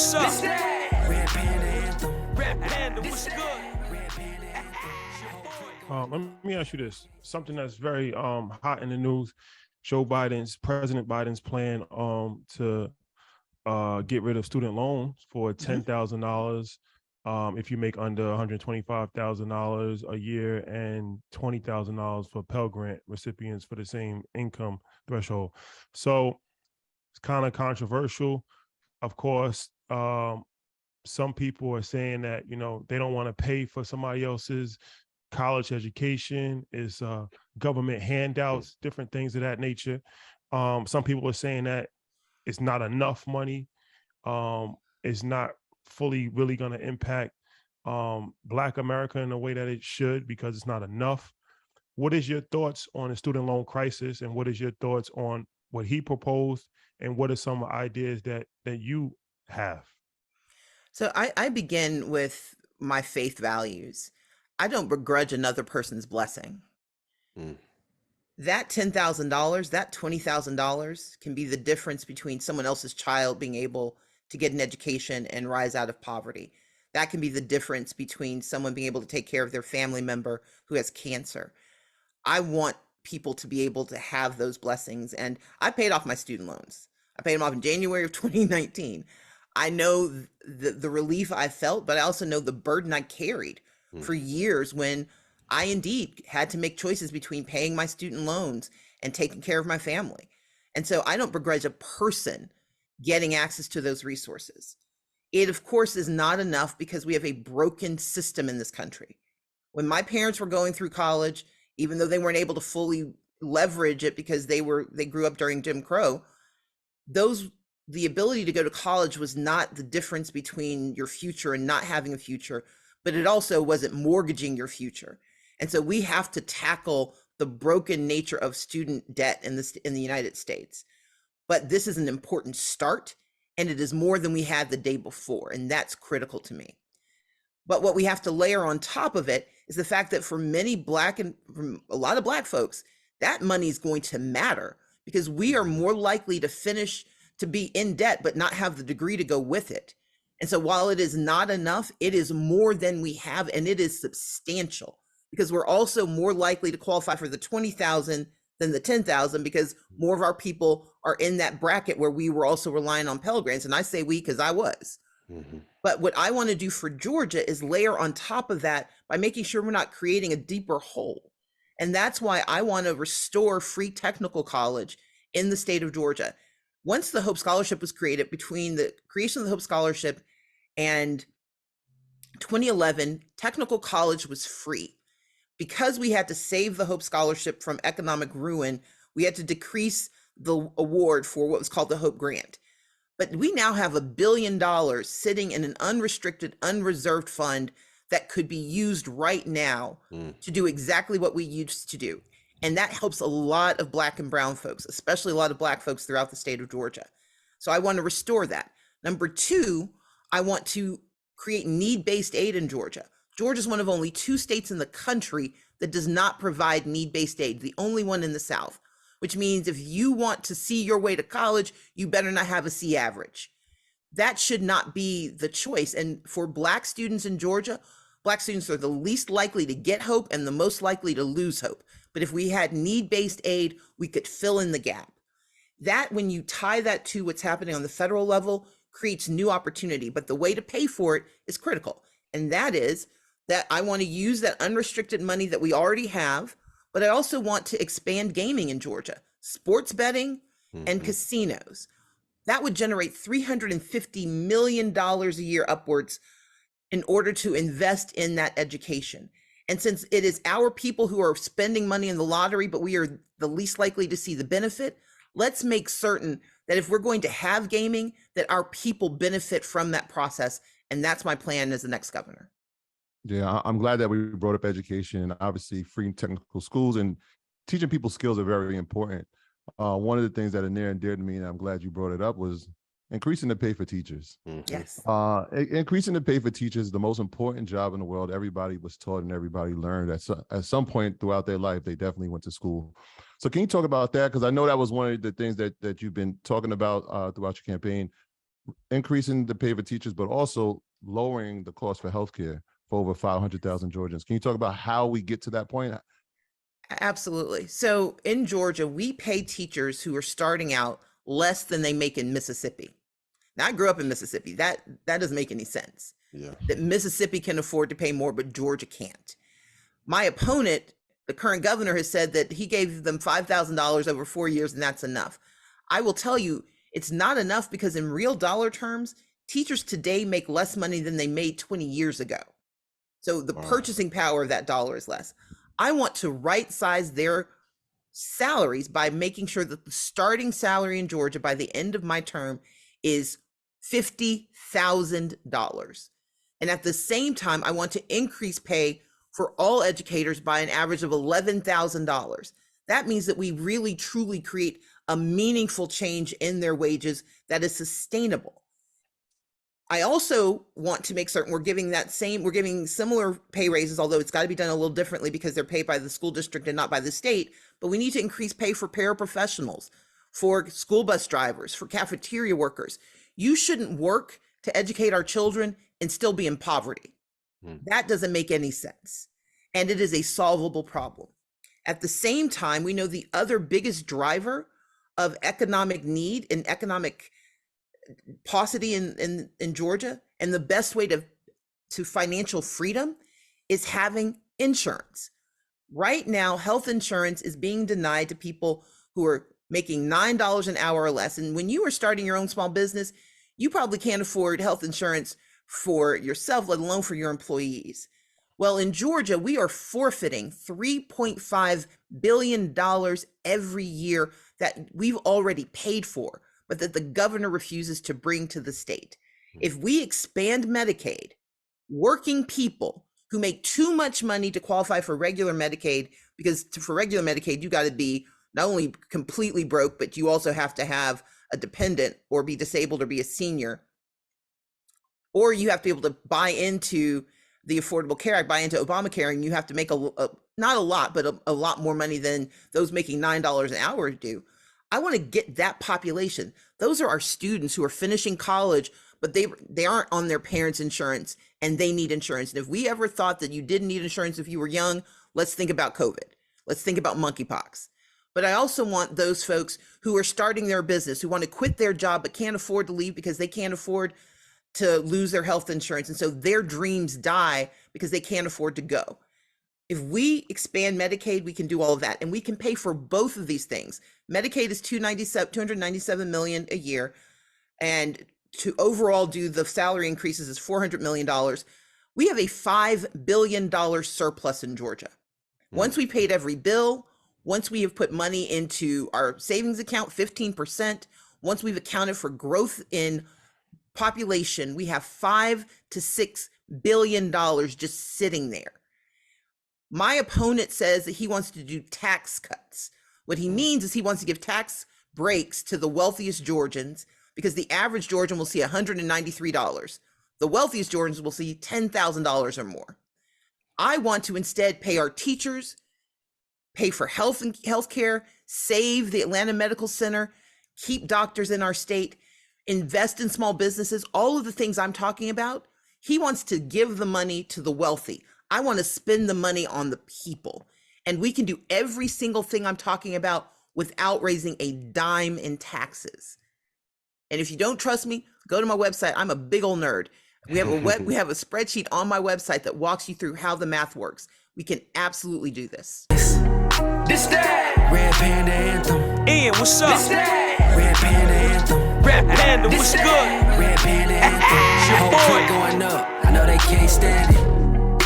what's up? Red Panda Anthem. Red Panda, what's good? Let me ask you this: something that's very hot in the news. President Biden's plan to get rid of student loans for $10,000 if you make under $125,000 a year, and $20,000 for Pell Grant recipients for the same income threshold. So it's kind of controversial. Of course, some people are saying that, they don't want to pay for somebody else's college education, is government handouts, different things of that nature. Some people are saying that it's not enough money. It's not fully really going to impact Black America in the way that it should, because it's not enough. What is your thoughts on the student loan crisis, and what is your thoughts on what he proposed, and what are some ideas that you have? So I begin with my faith values. I don't begrudge another person's blessing. That $10,000, that $20,000 can be the difference between someone else's child being able to get an education and rise out of poverty. That can be the difference between someone being able to take care of their family member who has cancer. I want people to be able to have those blessings. And I paid off my student loans. I paid them off in January of 2019. I know the relief I felt, but I also know the burden I carried for years when I indeed had to make choices between paying my student loans and taking care of my family. And so I don't begrudge a person getting access to those resources. It, of course, is not enough because we have a broken system in this country. When my parents were going through college, even though they weren't able to fully leverage it because they grew up during Jim Crow, the ability to go to college was not the difference between your future and not having a future, but it also wasn't mortgaging your future. And so we have to tackle the broken nature of student debt in the United States. But this is an important start, and it is more than we had the day before, and that's critical to me. But what we have to layer on top of it is the fact that for many Black and from a lot of Black folks, that money is going to matter, because we are more likely to be in debt but not have the degree to go with it. And so while it is not enough, it is more than we have, and it is substantial, because we're also more likely to qualify for the 20,000 than the 10,000, because more of our people are in that bracket where we were also relying on Pell Grants. And I say we because I was. But what I want to do for Georgia is layer on top of that by making sure we're not creating a deeper hole. And that's why I want to restore free technical college in the state of Georgia. Once the Hope Scholarship was created, between the creation of the Hope Scholarship and 2011, technical college was free. Because we had to save the Hope Scholarship from economic ruin, we had to decrease the award for what was called the Hope Grant. But we now have $1 billion sitting in an unrestricted, unreserved fund that could be used right now to do exactly what we used to do. And that helps a lot of Black and brown folks, especially a lot of Black folks throughout the state of Georgia. So I want to restore that. Number two, I want to create need-based aid in Georgia. Georgia is one of only 2 states in the country that does not provide need-based aid, the only one in the South, which means if you want to see your way to college, you better not have a C average. That should not be the choice. And for Black students in Georgia, Black students are the least likely to get hope and the most likely to lose hope. But if we had need-based aid, we could fill in the gap. That, when you tie that to what's happening on the federal level, creates new opportunity. But the way to pay for it is critical. And that is that I want to use that unrestricted money that we already have, but I also want to expand gaming in Georgia, sports betting and casinos. That would generate $350 million a year upwards in order to invest in that education. And since it is our people who are spending money in the lottery, but we are the least likely to see the benefit, let's make certain that if we're going to have gaming, that our people benefit from that process. And that's my plan as the next governor. Yeah, I'm glad that we brought up education, and obviously free technical schools and teaching people skills are very important. One of the things that are near and dear to me, and I'm glad you brought it up, was increasing the pay for teachers. Yes. Increasing the pay for teachers is the most important job in the world. Everybody was taught and everybody learned at some point throughout their life. They definitely went to school. So can you talk about that? Because I know that was one of the things that you've been talking about throughout your campaign. increasing the pay for teachers, but also lowering the cost for healthcare for over 500,000 Georgians. Can you talk about how we get to that point? Absolutely. So in Georgia, we pay teachers who are starting out less than they make in Mississippi. Now, I grew up in Mississippi. That doesn't make any sense. Yeah. That Mississippi can afford to pay more, but Georgia can't. My opponent, the current governor, has said that he gave them $5,000 over 4 years, and that's enough. I will tell you, it's not enough, because in real dollar terms, teachers today make less money than they made 20 years ago. So the purchasing power of that dollar is less. I want to right size their salaries by making sure that the starting salary in Georgia by the end of my term is $50,000. And at the same time, I want to increase pay for all educators by an average of $11,000. That means that we really truly create a meaningful change in their wages that is sustainable. I also want to make certain we're giving similar pay raises, although it's got to be done a little differently because they're paid by the school district and not by the state. But we need to increase pay for paraprofessionals, for school bus drivers, for cafeteria workers. You shouldn't work to educate our children and still be in poverty. That doesn't make any sense. And it is a solvable problem. At the same time, we know the other biggest driver of economic need and economic paucity in Georgia, and the best way to financial freedom, is having insurance. Right now, health insurance is being denied to people who are making $9 an hour or less. And when you are starting your own small business, you probably can't afford health insurance for yourself, let alone for your employees. Well, in Georgia, we are forfeiting $3.5 billion every year that we've already paid for, but that the governor refuses to bring to the state. If we expand Medicaid, working people who make too much money to qualify for regular Medicaid, because for regular Medicaid, you got to be not only completely broke, but you also have to have a dependent or be disabled or be a senior, or you have to be able to buy into the Affordable Care Act, buy into Obamacare, and you have to make not a lot, but a lot more money than those making $9 an hour do. I want to get that population. Those are our students who are finishing college, but they aren't on their parents' insurance, and they need insurance. And if we ever thought that you didn't need insurance if you were young, let's think about COVID. Let's think about monkeypox. But I also want those folks who are starting their business, who want to quit their job but can't afford to leave because they can't afford to lose their health insurance. And so their dreams die because they can't afford to go. If we expand Medicaid, we can do all of that, and we can pay for both of these things. Medicaid is $297 million a year, and to overall do the salary increases is $400 million. We have a $5 billion surplus in Georgia. Once we paid every bill, once we have put money into our savings account, 15%, once we've accounted for growth in population, we have $5 to $6 billion just sitting there. My opponent says that he wants to do tax cuts. What he means is he wants to give tax breaks to the wealthiest Georgians, because the average Georgian will see $193. The wealthiest Georgians will see $10,000 or more. I want to instead pay our teachers, pay for health care, save the Atlanta Medical Center, keep doctors in our state, invest in small businesses, all of the things I'm talking about. He wants to give the money to the wealthy. I want to spend the money on the people. And we can do every single thing I'm talking about without raising a dime in taxes. And if you don't trust me, go to my website. I'm a big old nerd. We have a spreadsheet on my website that walks you through how the math works. We can absolutely do this. This that Red Panda Anthem. Ian, what's up? This that Red Panda Anthem. Red Panda, what's good?